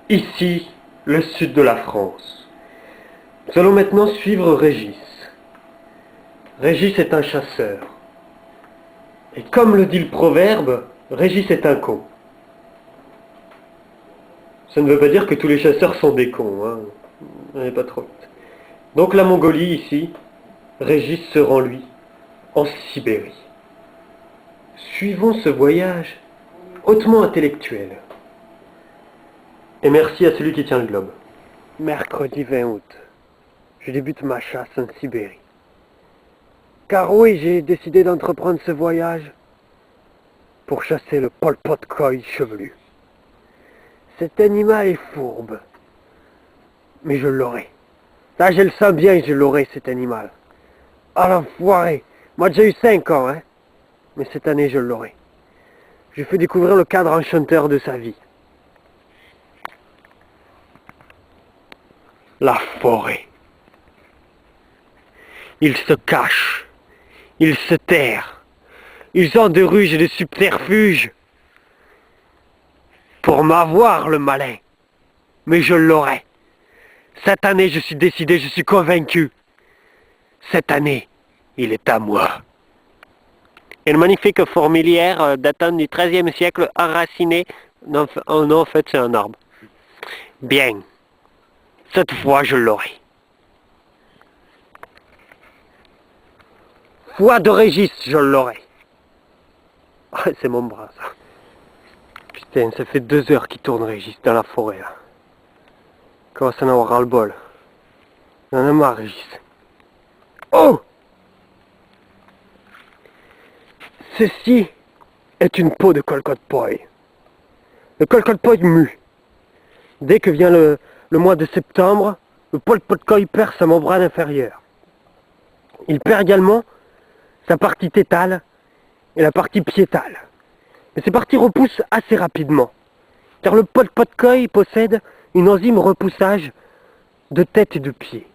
Ici, le sud de la France. Nous allons maintenant suivre Régis. Régis est un chasseur. Et comme le dit le proverbe, Régis est un con. Ça ne veut pas dire que tous les chasseurs sont des cons, hein. On n'est pas trop vite. Donc la Mongolie, ici, Régis se rend, lui, en Sibérie. Suivons ce voyage hautement intellectuel. Et merci à celui qui tient le globe. Mercredi 20 août. Je débute ma chasse en Sibérie. Car oui, j'ai décidé d'entreprendre ce voyage pour chasser le Pol Pot Koi chevelu. Cet animal est fourbe, mais je l'aurai. Là, je le sens bien, je l'aurai, cet animal. Ah, l'enfoiré. Moi, j'ai eu 5 ans, hein. Mais cette année, je l'aurai. Je fais découvrir le cadre enchanteur de sa vie. La forêt. Ils se cachent. Ils se terrent. Ils ont de ruses et de subterfuges. Pour m'avoir, le malin. Mais je l'aurai. Cette année, je suis décidé, je suis convaincu. Cette année, il est à moi. Une magnifique fourmilière datant du XIIIe siècle, enracinée. Non, en fait, c'est un arbre. Bien. Cette fois, je l'aurai. Foi de Régis, je l'aurai. Ah, c'est mon bras, ça. Putain, ça fait 2 heures qu'il tourne Régis dans la forêt, là. Comment ça n'en aura le bol? Il en a marre, Régis. Oh! Ceci est une peau de colcott-poi. Le colcott-poi mue. Dès que vient le mois de septembre, le Pol Pot Koi perd sa membrane inférieure. Il perd également sa partie tétale et la partie piétale. Mais ces parties repoussent assez rapidement, car le Pol Pot Koi possède une enzyme repoussage de tête et de pied.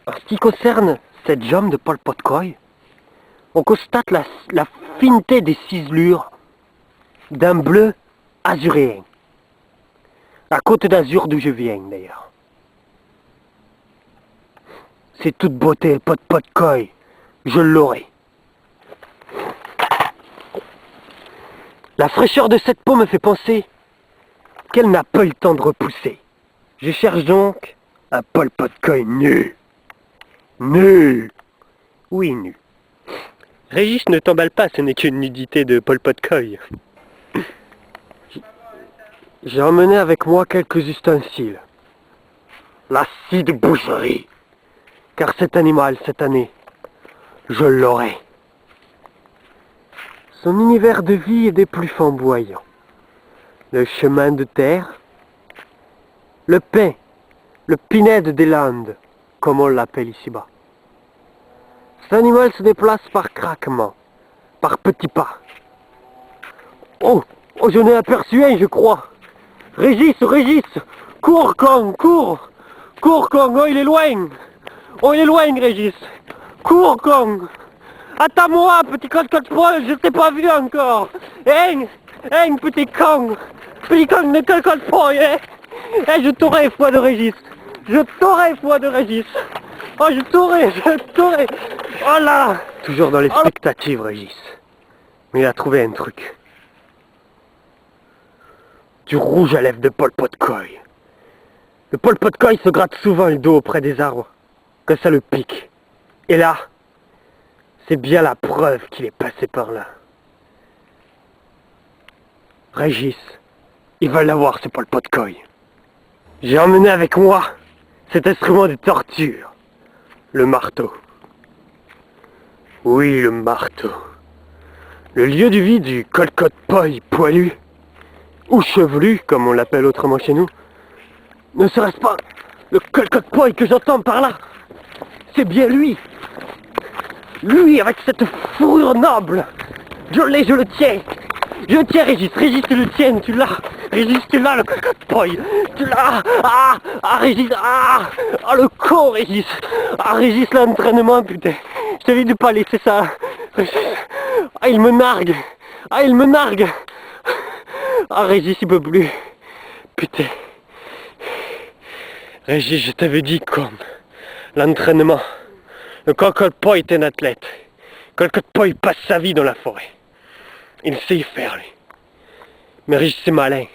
En ce qui concerne cette jambe de Pol Pot Koi, on constate la fineté des ciselures d'un bleu azuréen. La Côte d'Azur d'où je viens d'ailleurs. C'est toute beauté, Pol Pot Koi. Je l'aurai. La fraîcheur de cette peau me fait penser qu'elle n'a pas eu le temps de repousser. Je cherche donc un Pol Pot Koi nu. Nu. Oui, nu. Régis, ne t'emballe pas, ce n'est qu'une nudité de Pol Pot Koi. J'ai emmené avec moi quelques ustensiles. La scie de boucherie. Car cet animal, cette année, je l'aurai. Son univers de vie est des plus flamboyants. Le chemin de terre, le pin, le pinède des Landes, comme on l'appelle ici-bas. Cet animal se déplace par craquements, par petits pas. Oh, je n'ai aperçu un, je crois. Régis, cours, Kong, cours. Cours, Kong, oh, il est loin. Oh, il est loin, Régis. Cours, Kong. Attends-moi, petit colcott-poi, je t'ai pas vu encore. Hein, petit Kong. Petit Kong de colcott-poi, hein. Je t'aurai, foi de Régis. Je t'aurai, foi de Régis. Oh, je t'aurai. Oh là. Toujours dans l'expectative, Régis. Mais il a trouvé un truc. Du rouge à lèvres de Pol Pot Koi. Le Pol Pot Koi se gratte souvent le dos auprès des arbres, que ça le pique. Et là, c'est bien la preuve qu'il est passé par là. Régis, il va l'avoir ce Pol Pot Koi. J'ai emmené avec moi cet instrument de torture, le marteau. Oui, le marteau. Le lieu de vie du colcott-poi poilu, ou chevelu, comme on l'appelle autrement chez nous. Ne serait-ce pas le colcott-poi que j'entends par là? C'est bien lui. Lui, avec cette fourrure noble. Je l'ai, je le tiens. Je le tiens, Régis, tu le tiens, tu l'as. Régis, tu l'as, le colcott-poi. Tu l'as. Régis, le con, Régis. Régis, l'entraînement, putain. Je t'ai de pas laisser ça. Régis. Il me nargue. Régis, il peut plus. putain. Régis, je t'avais dit comme l'entraînement. Le Cocolpo est un athlète. Cocolpo, il passe sa vie dans la forêt. Il sait y faire, lui. Mais Régis, c'est malin.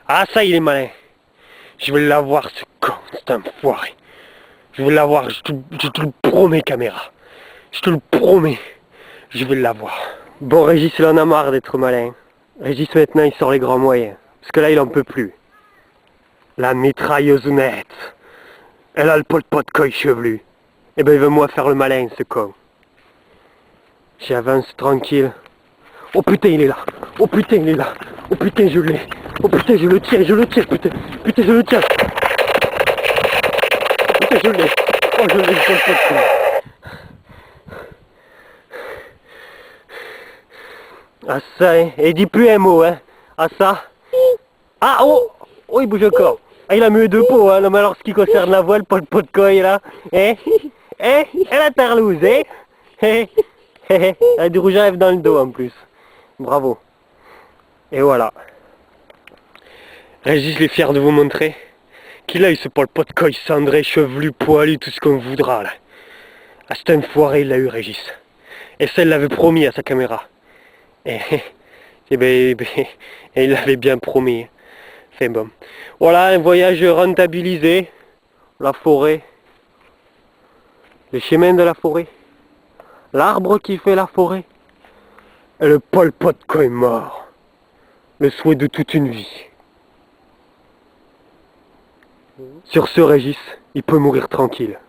Ah, ça, il est malin. Je vais l'avoir, ce con, c'est un foiré. Je vais l'avoir, je te le promets, caméra. Je te le promets. Je vais l'avoir. Bon, Régis, il en a marre d'être malin. Régis, maintenant, il sort les grands moyens. Parce que là, il en peut plus. La mitrailleuse nette. Elle a le pot de coille chevelu. Eh ben, il veut moi faire le malin, ce con. J'avance tranquille. Oh putain, il est là. Oh putain, il est là. Oh putain, je l'ai. Oh putain, je le tiens, putain. Putain, je le tiens. Putain, je l'ai. Oh, je l'ai, je le tiens. Ah ça, hein. Et dis plus un mot, hein. Ah ça. Ah, oh. Oh, il bouge encore. Ah, il a mieux deux pots, hein. Non, mais alors, ce qui concerne la voile, pas le pot de coille, là. Hein. Hein. Elle a tarlouse, hein. Hein. Elle a du rouge à lèvres dans le dos, en plus. Bravo. Et voilà. Régis, il est fier de vous montrer qu'il a eu ce pot de coille cendré, chevelu, poilu, tout ce qu'on voudra, là. Ah, c'est un foiré, il l'a eu, Régis. Et ça, il l'avait promis à sa caméra. Et il l'avait bien promis. Enfin bon. Voilà, un voyage rentabilisé. La forêt. Le chemin de la forêt. L'arbre qui fait la forêt. Et le Pol Pot coille mort. Le souhait de toute une vie. Sur ce, Régis, il peut mourir tranquille.